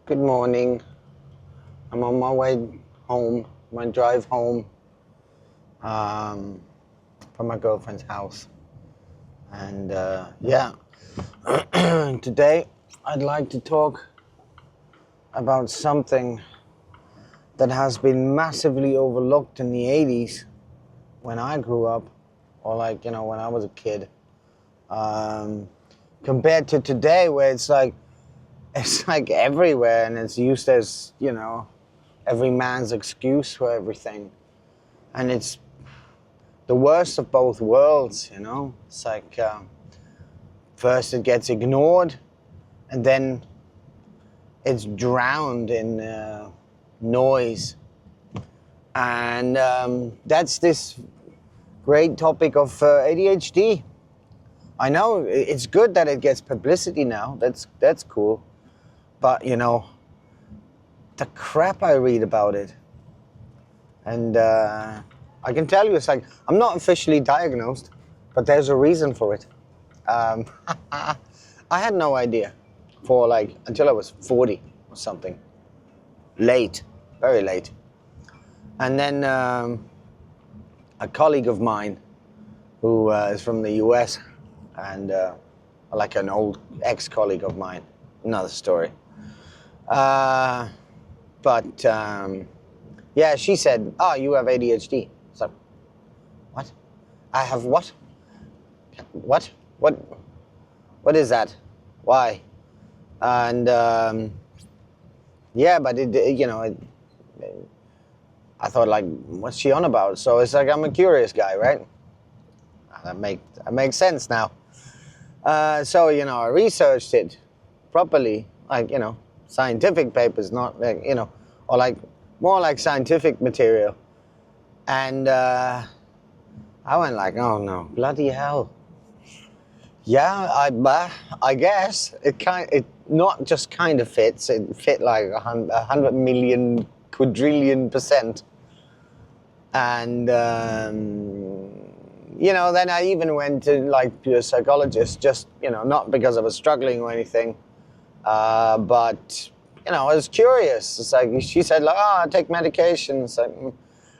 Good morning. I'm on my way home, my drive home from my girlfriend's house. And today I'd like to talk about something that has been massively overlooked in the 80s when I grew up, or when I was a kid, compared to today where it's like everywhere and it's used as, every man's excuse for everything. And it's the worst of both worlds, It's like first it gets ignored and then it's drowned in noise. And that's this great topic of ADHD. I know it's good that it gets publicity now. That's cool. But, the crap I read about it. And I can tell you, it's like, I'm not officially diagnosed, but there's a reason for it. I had no idea until I was 40 or something. Late, very late. And then a colleague of mine who is from the US and like an old ex-colleague of mine, another story. She said, "Oh, you have ADHD." It's like, what? I have what? What? What is that? Why? And I thought, like, what's she on about? So it's like, I'm a curious guy, right? That makes sense now. So I researched it properly, scientific papers, not more like scientific material. And I went like, oh no, bloody hell. Yeah, I guess it not just kind of fits, it fit like 100 million quadrillion %. And then I even went to a psychologist, just not because I was struggling or anything, but I was curious. It's like she said, like, I take medications.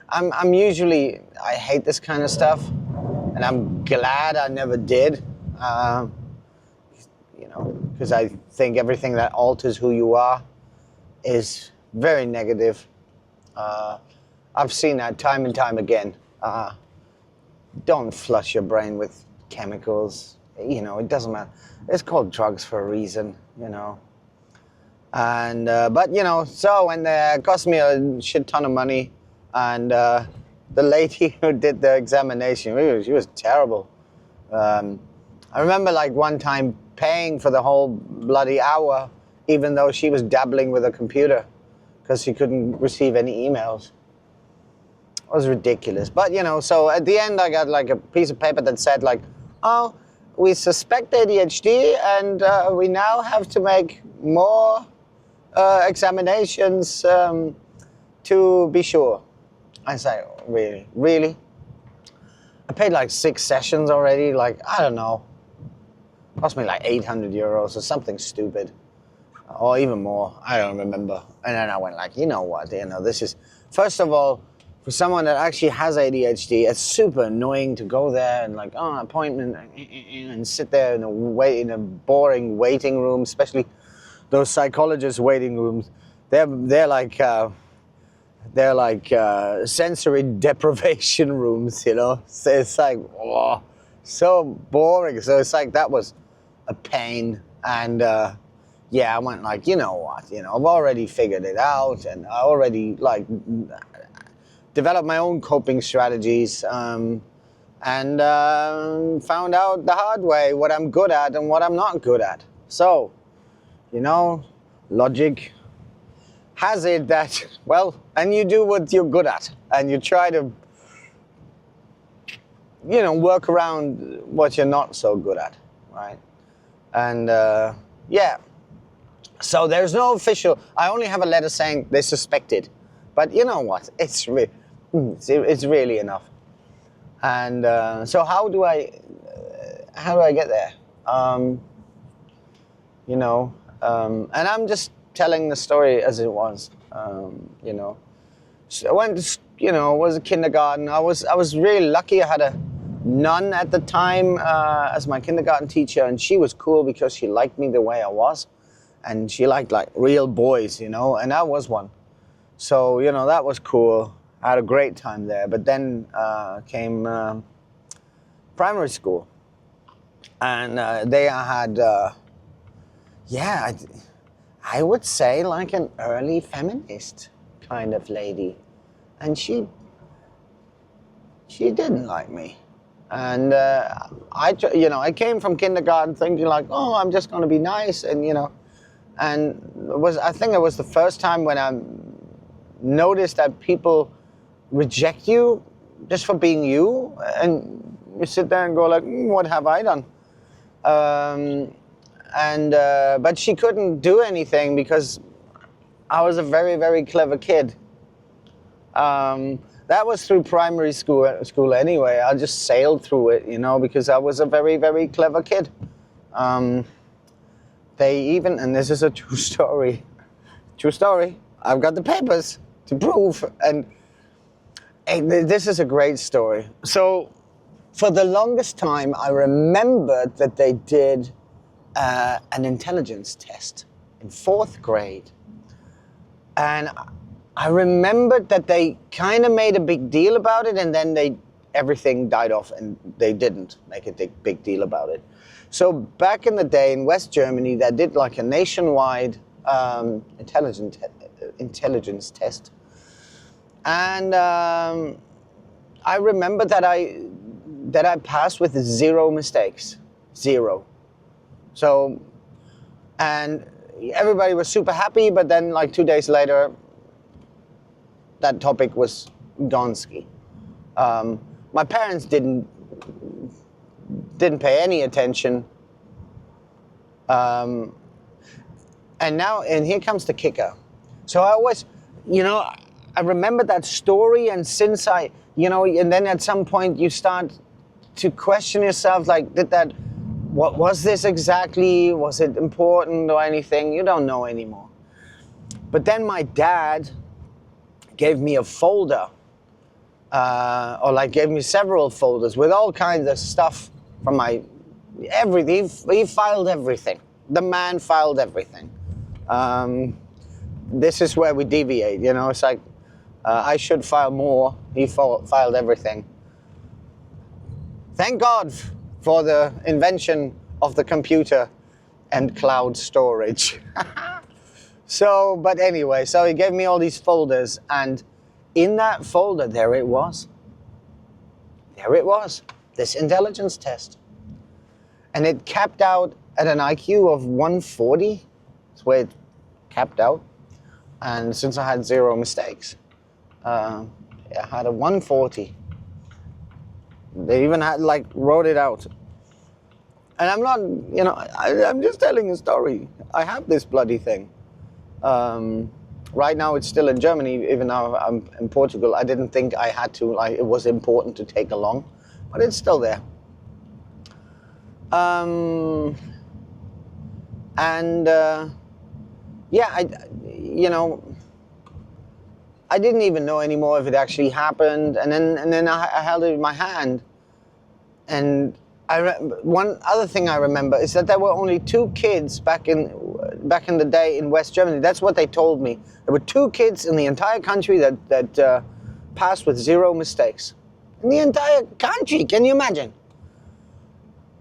I'm usually, I hate this kind of stuff, and I'm glad I never did, because I think everything that alters who you are is very negative. I've seen that time and time again. Don't flush your brain with chemicals. It doesn't matter. It's called drugs for a reason, And, so when it cost me a shit ton of money, and the lady who did the examination, she was terrible. I remember one time paying for the whole bloody hour, even though she was dabbling with a computer because she couldn't receive any emails. It was ridiculous. But, so at the end I got a piece of paper that said oh, we suspect ADHD and we now have to make more examinations to be sure. I say, really? I paid 6 sessions already, I don't know. It cost me 800 euros or something stupid. Or even more, I don't remember. And then I went you know what, this is, first of all, for someone that actually has ADHD, it's super annoying to go there and appointment and sit there in a boring waiting room, especially those psychologist waiting rooms. They're sensory deprivation rooms, So it's so boring. So it's that was a pain. And I went you know what, I've already figured it out, and I already developed my own coping strategies, and found out the hard way what I'm good at and what I'm not good at. So, logic has it that, and you do what you're good at, and you try to, work around what you're not so good at, right? And, so there's no official, I only have a letter saying they suspect it. But you know what, it's really enough. And so how do I get there? And I'm just telling the story as it was. You know, so I went to, you know, was a kindergarten. I was really lucky. I had a nun at the time as my kindergarten teacher, and she was cool because she liked me the way I was, and she liked like real boys, you know, and I was one. So, you know, that was cool. I had a great time there. But then came primary school, and there I had, yeah, I would say like an early feminist kind of lady, and she didn't like me. And I came from kindergarten thinking like, oh, I'm just going to be nice, and you know, and I think it was the first time when I noticed that people reject you just for being you, and you sit there and go like, what have I done? But she couldn't do anything because I was a very, very clever kid. That was through primary school anyway. I just sailed through it, you know, because I was a very, very clever kid. They even, and this is a true story, I've got the papers to prove, and this is a great story. So for the longest time, I remembered that they did an intelligence test in 4th grade. And I remembered that they kind of made a big deal about it, and then everything died off and they didn't make a big deal about it. So back in the day in West Germany, they did like a nationwide intelligence test. And I remember that I passed with 0 mistakes. 0. So, and everybody was super happy, but then like 2 days later, that topic was gonski. My parents didn't pay any attention. And here comes the kicker. So I always, you know, I remember that story, and since and then at some point you start to question yourself, like, what was this exactly? Was it important or anything? You don't know anymore. But then my dad gave me a folder, gave me several folders with all kinds of stuff from everything. He filed everything. The man filed everything. This is where we deviate, you know. It's like, I should file more. He filed everything. Thank God for the invention of the computer and cloud storage. But anyway, so he gave me all these folders, and in that folder, there it was, this intelligence test. And it capped out at an IQ of 140. That's where it capped out. And since I had 0 mistakes, I had a 140. They even had, wrote it out. And I'm not, you know, I'm just telling a story. I have this bloody thing. Right now it's still in Germany, even though I'm in Portugal. I didn't think I had to, it was important to take along, but it's still there. I didn't even know anymore if it actually happened. And then I held it in my hand. And one other thing I remember is that there were only 2 kids back in the day in West Germany. That's what they told me. There were 2 kids in the entire country that passed with 0 mistakes. In the entire country, can you imagine?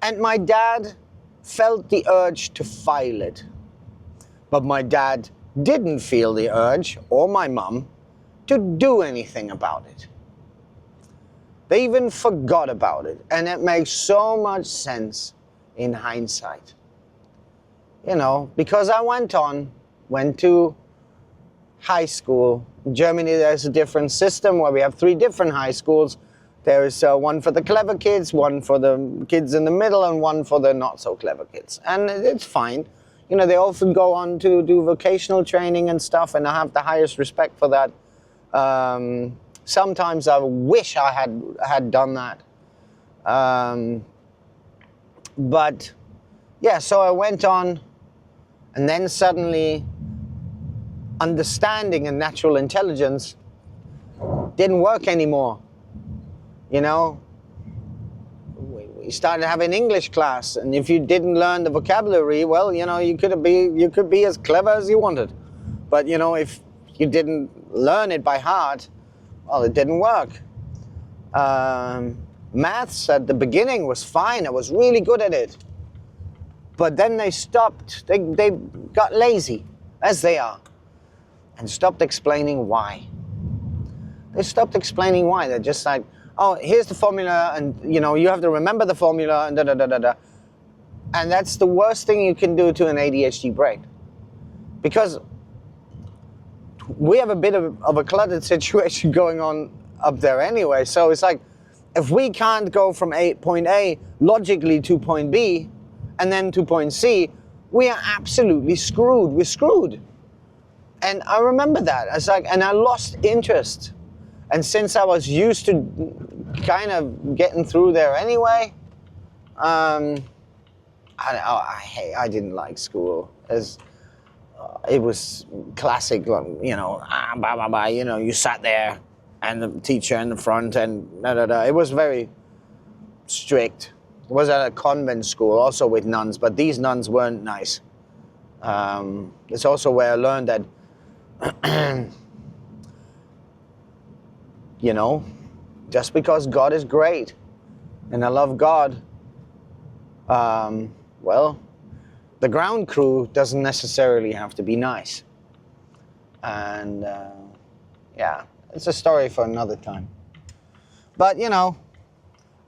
And my dad felt the urge to file it. But my dad didn't feel the urge, or my mum, to do anything about it. They even forgot about it. And it makes so much sense in hindsight. You know, because I went to high school. In Germany, there's a different system where we have 3 different high schools. There's one for the clever kids, one for the kids in the middle, and one for the not so clever kids. And it's fine. You know, they often go on to do vocational training and stuff, and I have the highest respect for that. Sometimes I wish I had done that. But yeah, so I went on, and then suddenly understanding and natural intelligence didn't work anymore. You know, we started having English class, and if you didn't learn the vocabulary, well, you know, you could be as clever as you wanted. But, you know, if you didn't learn it by heart, well, it didn't work. Maths at the beginning was fine. I was really good at it. But then they stopped. They got lazy, as they are, and stopped explaining why. They stopped explaining why. They're just like, oh, here's the formula, and, you know, you have to remember the formula, and da-da-da-da-da. And that's the worst thing you can do to an ADHD brain. Because we have a bit of a cluttered situation going on up there anyway. So it's like, if we can't go from point A logically to point B, and then to point C, we are absolutely screwed. We're screwed. And I remember that. It's like, and I lost interest. And since I was used to kind of getting through there anyway, I didn't like school. It was classic, you know, blah, blah, blah, you know, you sat there and the teacher in the front and da, da, da. It was very strict. It was at a convent school, also with nuns, but these nuns weren't nice. It's also where I learned that, you know, just because God is great and I love God, well, the ground crew doesn't necessarily have to be nice. And yeah, it's a story for another time. But, you know,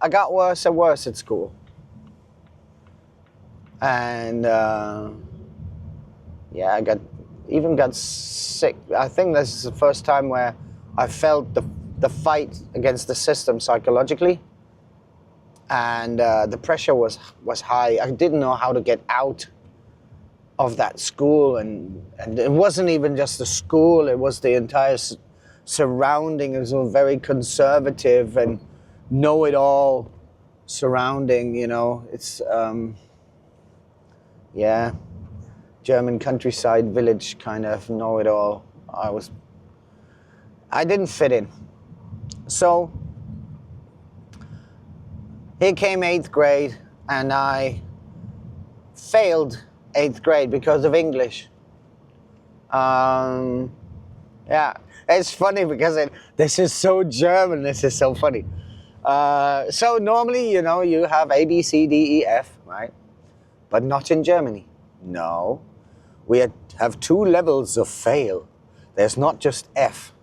I got worse and worse at school. And yeah, I even got sick. I think this is the first time where I felt the fight against the system psychologically. And the pressure was high. I didn't know how to get out of that school. And it wasn't even just the school, it was the entire surrounding. It was all very conservative and know-it-all surrounding, you know. It's, yeah, German countryside village kind of know-it-all. I didn't fit in. So, here came 8th grade, and I failed 8th grade because of English. Yeah, it's funny because this is so German, this is so funny. So normally, you know, you have A, B, C, D, E, F, right? But not in Germany. No, we have 2 levels of fail. There's not just F,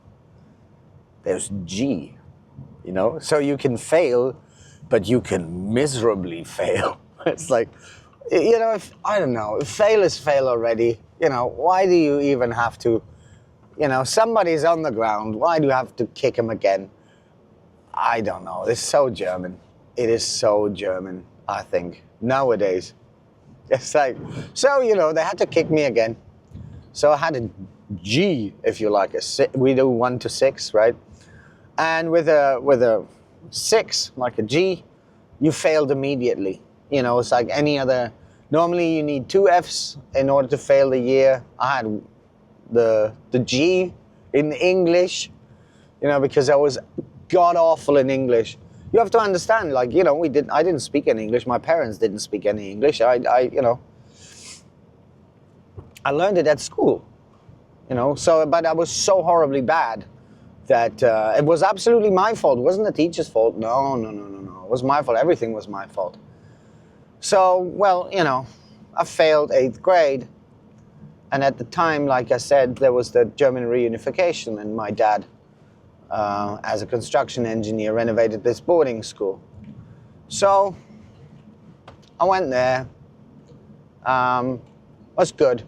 there's G, you know? So you can fail, but you can miserably fail. It's like, you know, I don't know, if fail is fail already, you know, why do you even have to, you know, somebody's on the ground, why do you have to kick him again? I don't know, it's so German. It is so German, I think, nowadays. It's like, so, you know, they had to kick me again. So I had a G, if you like, we do 1 to 6, right? And with a 6, like a G, you failed immediately. You know, it's like any other, normally you need 2 Fs in order to fail the year. I had the G in English, you know, because I was god-awful in English. You have to understand, like, you know, I didn't speak any English. My parents didn't speak any English. You know, I learned it at school, you know, so, but I was so horribly bad that it was absolutely my fault. It wasn't the teacher's fault. No. It was my fault. Everything was my fault. So, well, you know, I failed 8th grade. And at the time, like I said, there was the German reunification, and my dad, as a construction engineer, renovated this boarding school. So I went there. Was good.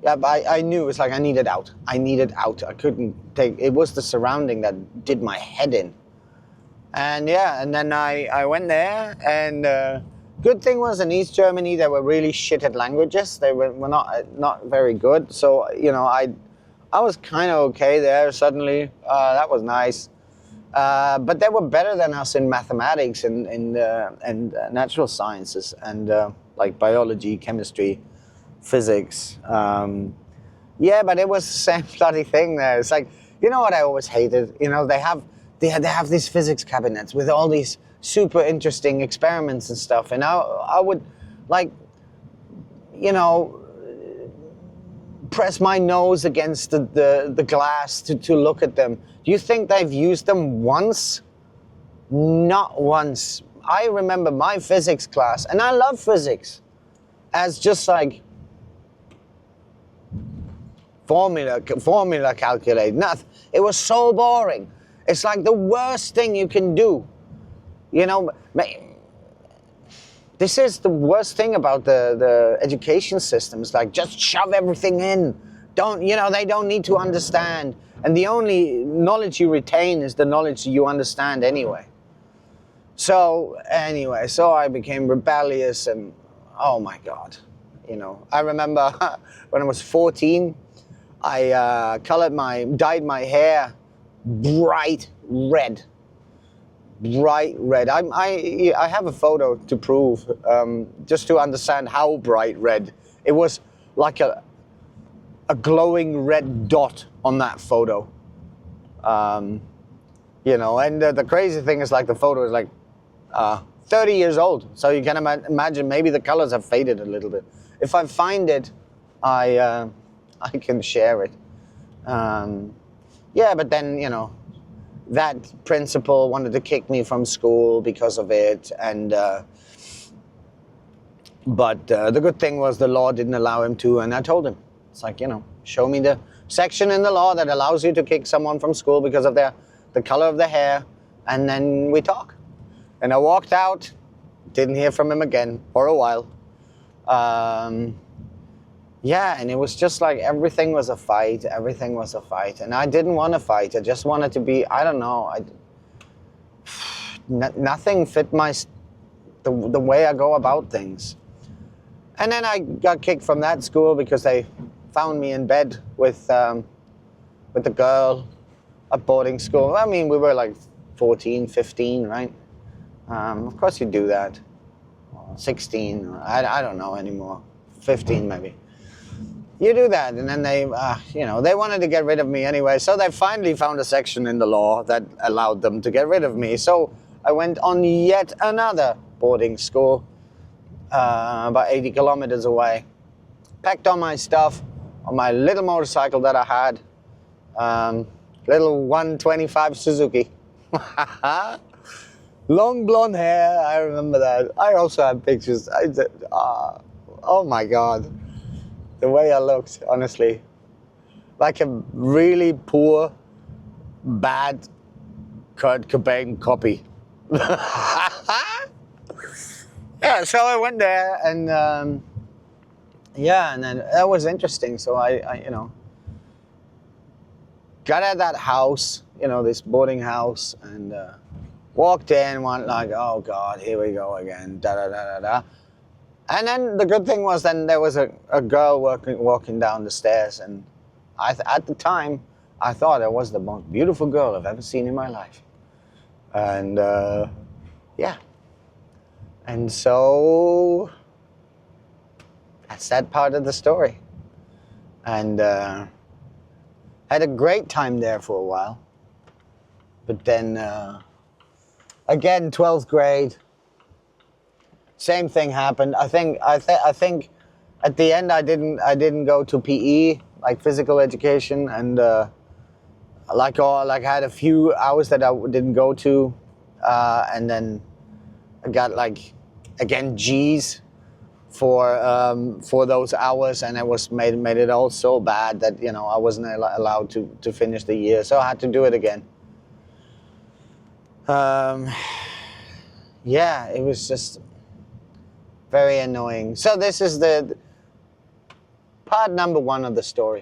Yeah, but I knew, it's like I needed out. I couldn't take, it was the surrounding that did my head in. And yeah, and then I went there, and good thing was in East Germany, they were really shit at languages. They were not very good. So, you know, I was kind of okay there suddenly. That was nice. But they were better than us in mathematics and natural sciences and like biology, chemistry, physics. Yeah, but it was the same bloody thing there. It's like, you know what I always hated? You know, they have these physics cabinets with all these super interesting experiments and stuff, and I would, like, you know, press my nose against the glass to look at them. Do you think they've used them once? Not once. I remember my physics class, and I love physics, as just like formula calculate. Nothing. It was so boring. It's like the worst thing you can do. You know, this is the worst thing about the education system. It's like, just shove everything in. They don't need to understand. And the only knowledge you retain is the knowledge you understand anyway. So anyway, I became rebellious, and oh my God. You know, I remember when I was 14, I dyed my hair bright red. Bright red. I have a photo to prove, just to understand how bright red. It was like a glowing red dot on that photo. You know, and the crazy thing is, like, the photo is like 30 years old. So you can imagine maybe the colors have faded a little bit. If I find it, I can share it. Yeah, but then, you know, that principal wanted to kick me from school because of it, and but the good thing was the law didn't allow him to, and I told him, it's like, you know, show me the section in the law that allows you to kick someone from school because of the color of their hair, and then we talk. And I walked out, didn't hear from him again for a while. Yeah, and it was just like everything was a fight, and I didn't want to fight. I just wanted to be, I don't know, nothing fit the way I go about things. And then I got kicked from that school because they found me in bed with a girl at boarding school. I mean, we were like 14, 15, right? Of course you do that. 16, I don't know anymore. 15 maybe. You do that, and then they, you know, they wanted to get rid of me anyway, so they finally found a section in the law that allowed them to get rid of me. So I went on yet another boarding school, about 80 kilometers away. Packed all my stuff on my little motorcycle that I had, little 125 Suzuki. Long blonde hair, I remember that. I also have pictures. Oh my God. The way I looked, honestly, like a really poor, bad Kurt Cobain copy. Yeah, so I went there, and yeah, and then that was interesting. So I you know, got at that house, you know, this boarding house, and walked in, went like, oh God, here we go again, da da da da da. And then the good thing was, then there was a girl walking down the stairs, and at the time, I thought it was the most beautiful girl I've ever seen in my life. And yeah. And so that's that part of the story. And had a great time there for a while. But then, again, 12th grade, same thing happened. I think at the end I didn't go to PE, like physical education, and like I had a few hours that I didn't go to, and then I got like, again, G's for those hours, and it was made it all so bad that, you know, I wasn't allowed to finish the year, so I had to do it again. Yeah, it was just very annoying. So this is the part number 1 of the story.